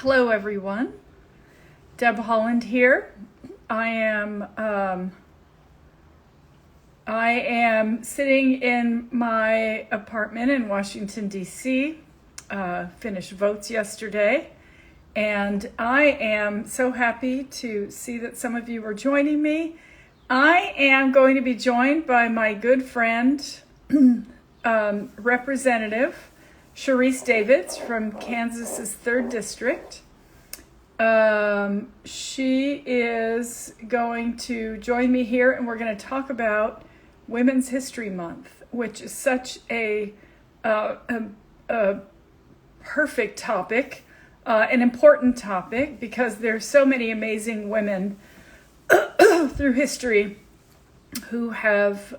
Hello, everyone. Deb Haaland here. I am sitting in my apartment in Washington, D.C. Finished votes yesterday, and I am so happy to see that some of you are joining me. I am going to be joined by my good friend, Representative Sharice Davids from Kansas's 3rd District. She is going to join me here, and we're going to talk about Women's History Month, which is such a perfect topic, an important topic, because there's so many amazing women through history who have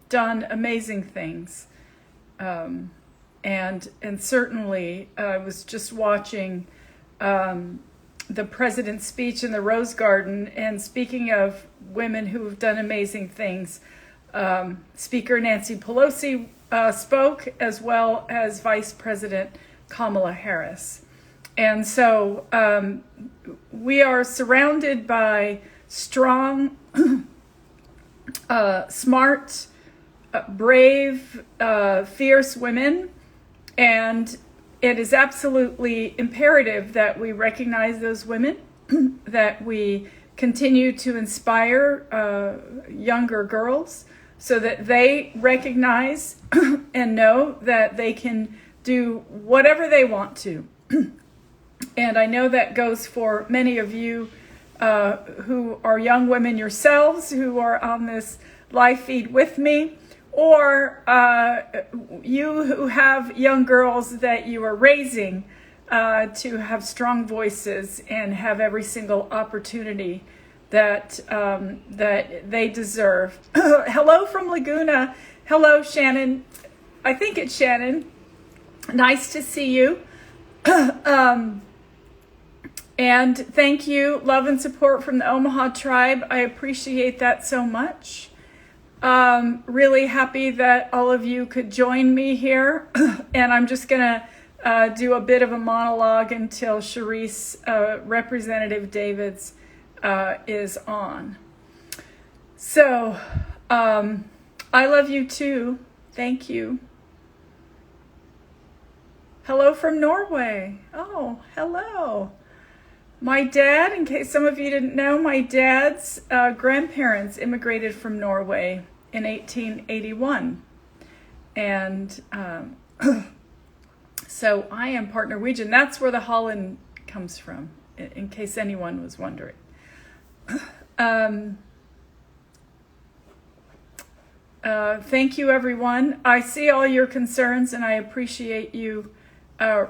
done amazing things. And certainly, I was just watching the president's speech in the Rose Garden, and speaking of women who have done amazing things, Speaker Nancy Pelosi spoke, as well as Vice President Kamala Harris. And so we are surrounded by strong, smart, brave, fierce women. And it is absolutely imperative that we recognize those women, that we continue to inspire younger girls so that they recognize and know that they can do whatever they want to. And I know that goes for many of you who are young women yourselves, who are on this live feed with me, or you who have young girls that you are raising to have strong voices and have every single opportunity that they deserve. Hello from Laguna. Hello, Shannon. I think it's Shannon. Nice to see you. And thank you, love and support from the Omaha tribe. I appreciate that so much. Really happy that all of you could join me here. And I'm just going to do a bit of a monologue until Sharice, Representative Davids, is on. So, I love you too. Thank you. Hello from Norway. Oh, hello. My dad, in case some of you didn't know, my dad's grandparents immigrated from Norway in 1881. And so I am part Norwegian. That's where the Haaland comes from, in case anyone was wondering. Thank you, everyone. I see all your concerns, and I appreciate you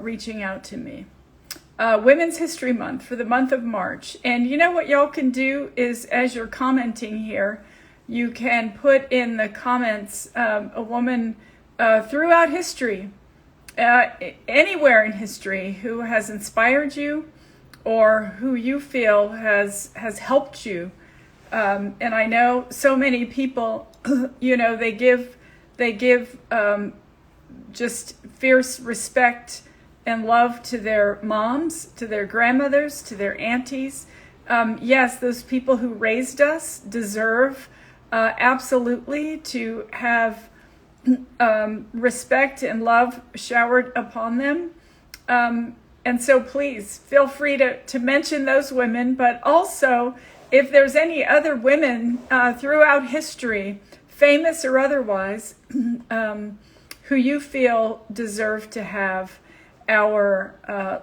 reaching out to me. Women's History Month for the month of March. And you know what y'all can do is, as you're commenting here, you can put in the comments a woman throughout history, anywhere in history, who has inspired you or who you feel has helped you. And I know so many people, you know, they give just fierce respect and love to their moms, to their grandmothers, to their aunties. Yes, those people who raised us deserve absolutely to have respect and love showered upon them. And so please feel free to mention those women, but also if there's any other women throughout history, famous or otherwise, who you feel deserve to have our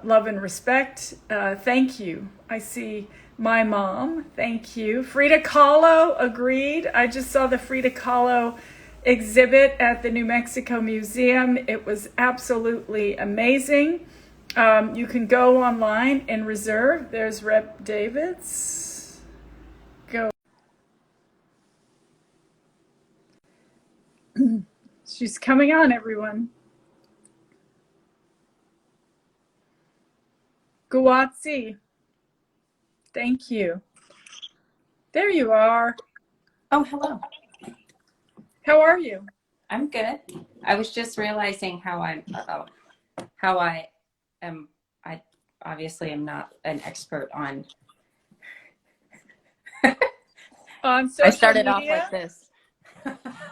love and respect, thank you. I see my mom, thank you. Frida Kahlo, agreed. I just saw the Frida Kahlo exhibit at the New Mexico Museum. It was absolutely amazing. You can go online and reserve. There's Rep. Davids. Go. She's coming on, everyone. Guatsi. Thank you. There you are. Oh, hello. How are you? I'm good. I was just realizing how I am. obviously am not an expert on. On I social started off media? like this.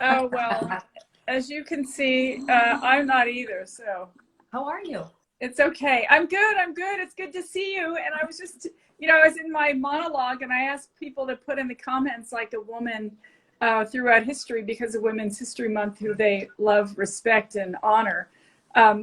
Oh, well, as you can see, I'm not either, so How are you? it's okay. I'm good. I'm good. It's good to see you. And I was just, I was in my monologue and I asked people to put in the comments like a woman throughout history because of Women's History Month who they love, respect, and honor.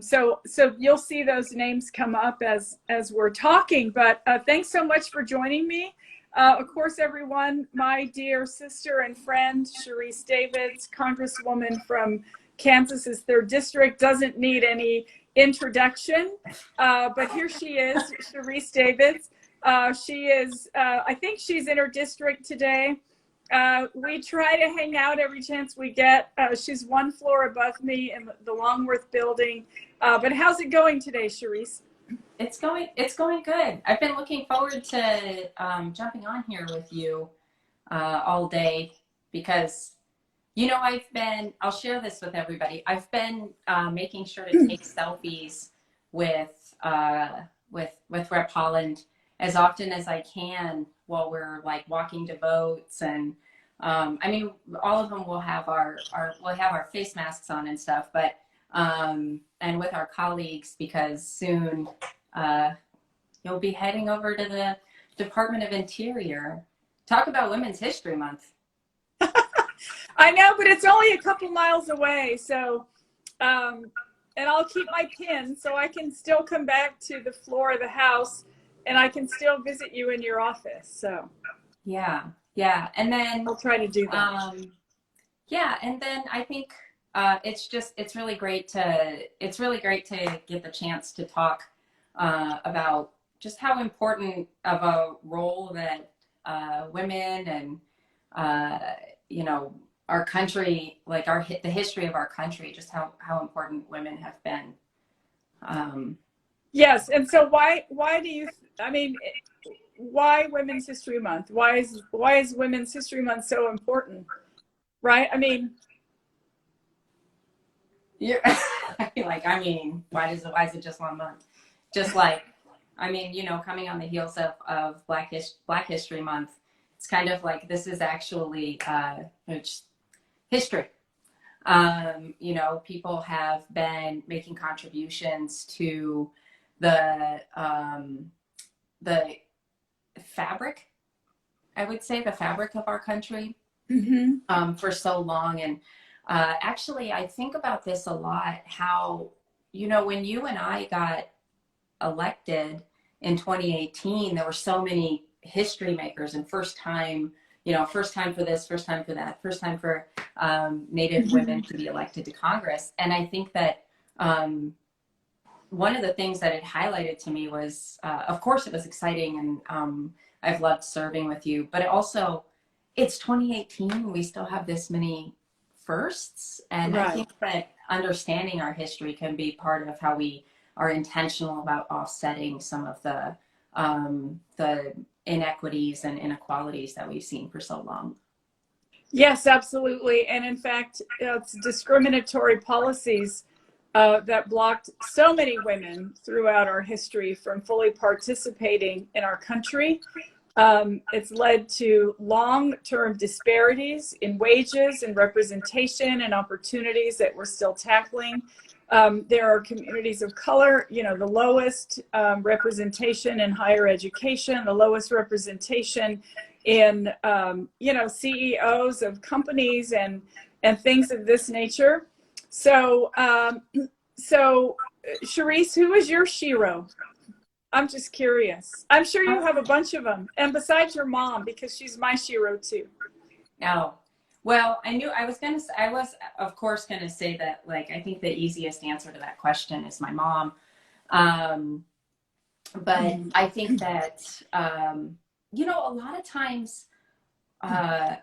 So you'll see those names come up as we're talking. But thanks so much for joining me. Of course, everyone, my dear sister and friend, Sharice Davids, Congresswoman from Kansas's 3rd District, doesn't need any introduction, but here she is, Sharice Davids. She is, I think she's in her district today. We try to hang out every chance we get. She's 1 floor above me in the Longworth building. But how's it going today, Sharice? It's going good. I've been looking forward to jumping on here with you all day because, I'll share this with everybody. I've been making sure to take selfies with Rep Haaland as often as I can while we're like walking to votes. And all of them will have we'll have our face masks on and stuff, but and with our colleagues, because soon you'll be heading over to the Department of Interior. Talk about Women's History Month. I know, but it's only a couple miles away. So, and I'll keep my pin so I can still come back to the floor of the House and I can still visit you in your office. So, yeah. And then I'll try to do that. And then I think it's really great to get the chance to talk about just how important of a role that women and our country, like the history of our country, just how important women have been. Yes, and so why do you? Why Women's History Month? Why is Women's History Month so important? Right? Yeah. Why is it just 1 month? Just like, coming on the heels of Black History Month, it's kind of like this is actually history. People have been making contributions to the fabric, I would say, the fabric of our country for so long. And actually, I think about this a lot, how, when you and I got elected in 2018, there were so many history makers and first time for this, first time for that, first time for Native women to be elected to Congress. And I think that one of the things that it highlighted to me was, of course, it was exciting, and I've loved serving with you, but it's 2018. We still have this many firsts, and right. I think that understanding our history can be part of how we are intentional about offsetting some of the inequities and inequalities that we've seen for so long. Yes, absolutely. And in fact, it's discriminatory policies that blocked so many women throughout our history from fully participating in our country. It's led to long-term disparities in wages and representation and opportunities that we're still tackling. There are communities of color, the lowest representation in higher education, the lowest representation in, CEOs of companies and things of this nature. So, Sharice, who is your shero? I'm just curious. I'm sure you have a bunch of them. And besides your mom, because she's my shero too. Oh, well, I was of course going to say that, like, I think the easiest answer to that question is my mom. But I think that, a lot of times, I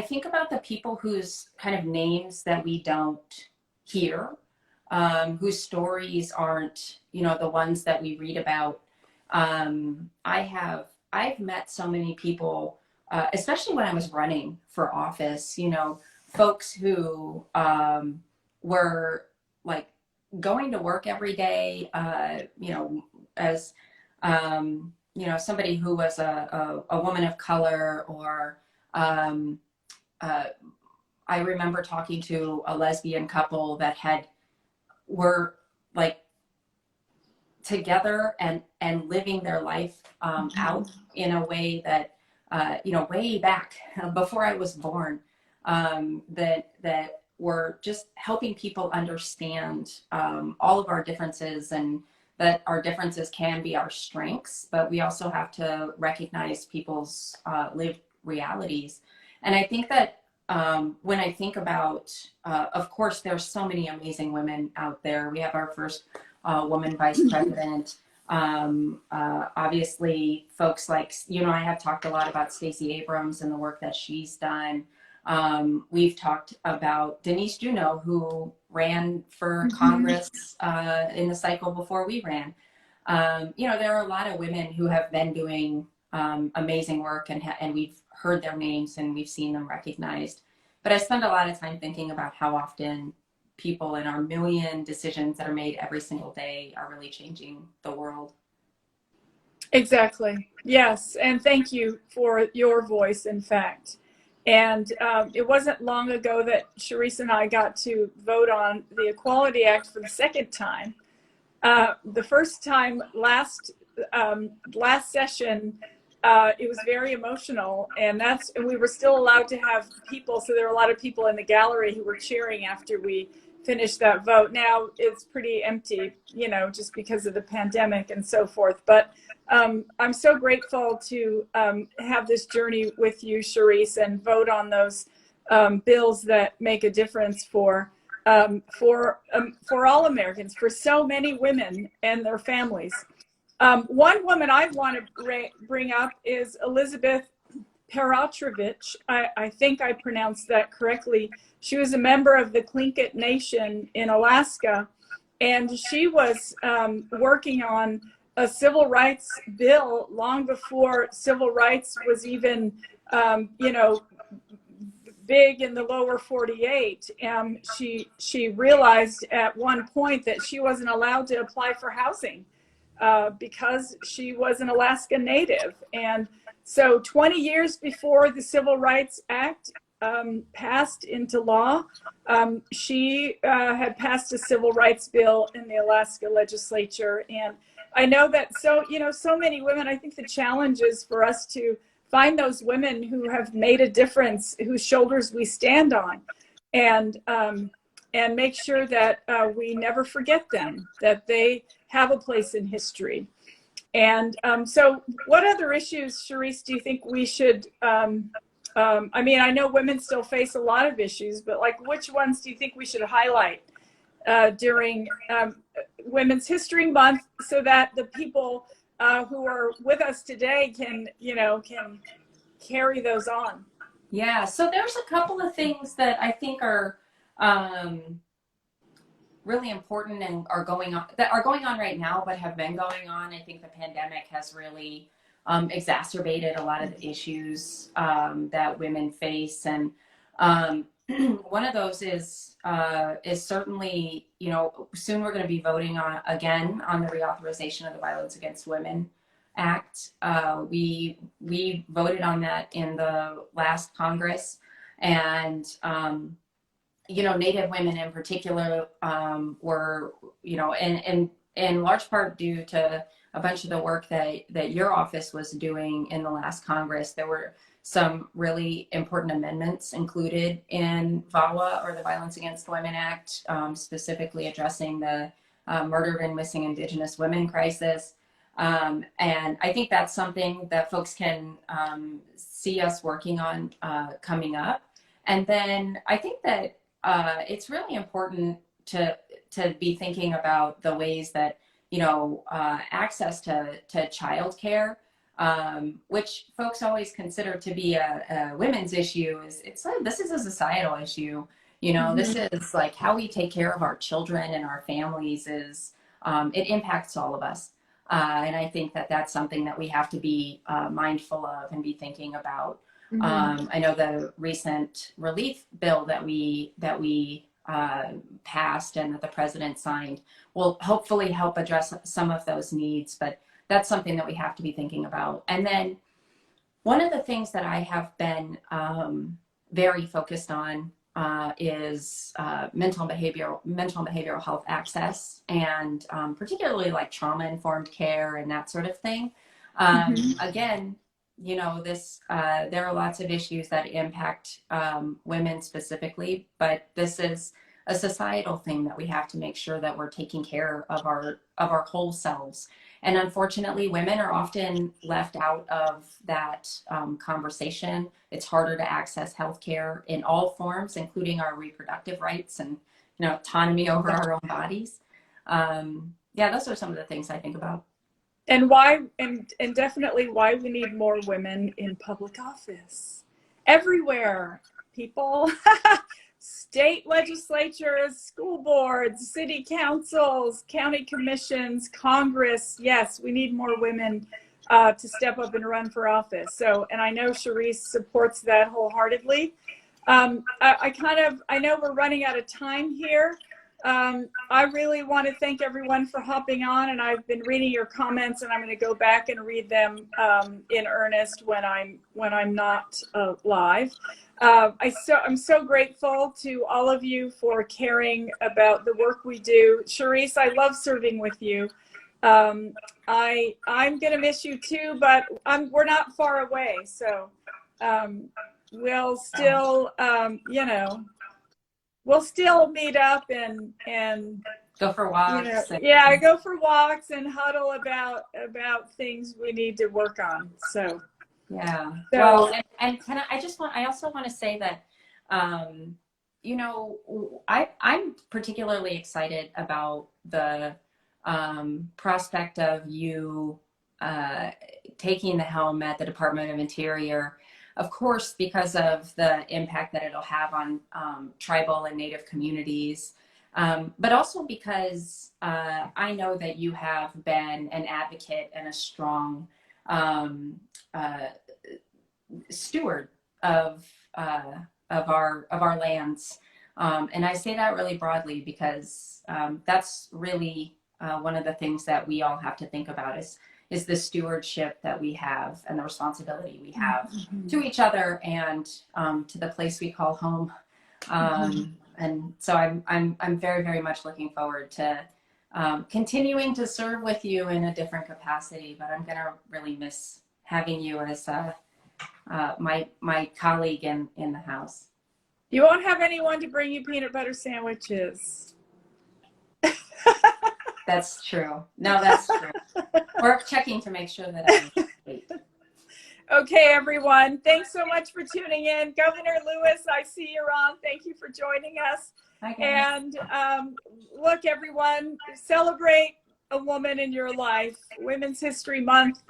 think about the people whose kind of names that we don't hear, whose stories aren't, the ones that we read about. I've met so many people, especially when I was running for office, folks who were like going to work every day, as you know, somebody who was a woman of color, or um, uh, I remember talking to a lesbian couple that were like together and living their life out in a way that you know, way back before I was born, that were just helping people understand all of our differences, and that our differences can be our strengths, but we also have to recognize people's lived realities. And I think that when I think about, of course, there's so many amazing women out there. We have our first woman vice president. Obviously, folks like, you know, I have talked a lot about Stacey Abrams and the work that she's done. We've talked about Denise Juneau, who ran for Congress in the cycle before we ran. You know, there are a lot of women who have been doing amazing work, and we've heard their names and we've seen them recognized. But I spend a lot of time thinking about how often people in our million decisions that are made every single day are really changing the world. Exactly. Yes. And thank you for your voice, in fact. And it wasn't long ago that Sharice and I got to vote on the Equality Act for the second time. The first time last session, it was very emotional, and we were still allowed to have people. So there were a lot of people in the gallery who were cheering after we finished that vote. Now it's pretty empty, you know, just because of the pandemic and so forth. But I'm so grateful to have this journey with you, Sharice, and vote on those bills that make a difference for all Americans, for so many women and their families. One woman I want to bring up is Elizabeth Peratrovich. I think I pronounced that correctly. She was a member of the Tlingit Nation in Alaska, and she was working on a civil rights bill long before civil rights was even, you know, big in the lower 48. She realized at one point that she wasn't allowed to apply for housing because she was an Alaska Native. And so 20 years before the Civil Rights Act passed into law, she had passed a civil rights bill in the Alaska legislature. And I know that, so, you know, so many women, I think the challenge is for us to find those women who have made a difference, whose shoulders we stand on, and make sure that we never forget them, that they have a place in history. And so what other issues, Sharice, do you think we should, I mean, I know women still face a lot of issues, but like, which ones do you think we should highlight during Women's History Month, so that the people who are with us today can, you know, can carry those on? Yeah, so there's a couple of things that I think are really important and are going on right now, but have been going on. I think the pandemic has really exacerbated a lot of the issues that women face, and one of those is certainly, you know, soon we're going to be voting again on the reauthorization of the Violence Against Women Act. We voted on that in the last Congress, and you know, Native women in particular were, you know, and in large part due to a bunch of the work that your office was doing in the last Congress. There were some really important amendments included in VAWA, or the Violence Against Women Act, specifically addressing the murdered and missing Indigenous women crisis. And I think that's something that folks can see us working on coming up. And then I think that it's really important to be thinking about the ways that, you know, access to childcare, which folks always consider to be a women's issue, this is a societal issue. You know, this is like how we take care of our children and our families is, it impacts all of us. And I think that that's something that we have to be mindful of and be thinking about. I know the recent relief bill that we passed and that the president signed will hopefully help address some of those needs. But that's something that we have to be thinking about. And then one of the things that I have been very focused on is mental and behavioral health access, and particularly like trauma-informed care and that sort of thing. Again, you know, there are lots of issues that impact women specifically, but this is a societal thing that we have to make sure that we're taking care of our whole selves. And unfortunately, women are often left out of that conversation. It's harder to access healthcare in all forms, including our reproductive rights and, you know, autonomy over our own bodies. Yeah, those are some of the things I think about. And why, and definitely why we need more women in public office. Everywhere, people. State legislatures, school boards, city councils, county commissions, Congress. Yes, we need more women to step up and run for office. So, and I know Sharice supports that wholeheartedly. I know we're running out of time here. I really want to thank everyone for hopping on, and I've been reading your comments, and I'm going to go back and read them in earnest when I'm not live. I'm so grateful to all of you for caring about the work we do. Sharice, I love serving with you. I'm going to miss you too, but we're not far away. So we'll still, you know, we'll still meet up and go for walks. You know, yeah, go for walks and huddle about things we need to work on. So. Yeah. Well, and I also want to say that, you know, I'm particularly excited about the prospect of you taking the helm at the Department of Interior, of course, because of the impact that it'll have on tribal and Native communities, but also because I know that you have been an advocate and a strong steward of our lands, and I say that really broadly because that's really one of the things that we all have to think about is the stewardship that we have and the responsibility we have to each other and to the place we call home. And so I'm very, very much looking forward to continuing to serve with you in a different capacity, but I'm gonna really miss having you as my colleague in the house. You won't have anyone to bring you peanut butter sandwiches. That's true. No, that's true. We're checking to make sure that I wait. Okay, everyone. Thanks so much for tuning in. Governor Lewis, I see you're on. Thank you for joining us. And look, everyone, celebrate a woman in your life. Women's History Month.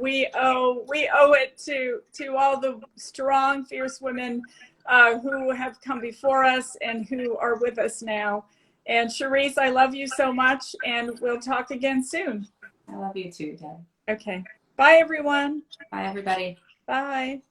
We owe it to all the strong, fierce women who have come before us and who are with us now. And Sharice, I love you so much, and we'll talk again soon. I love you too, Deb. Okay. Bye, everyone. Bye, everybody. Bye.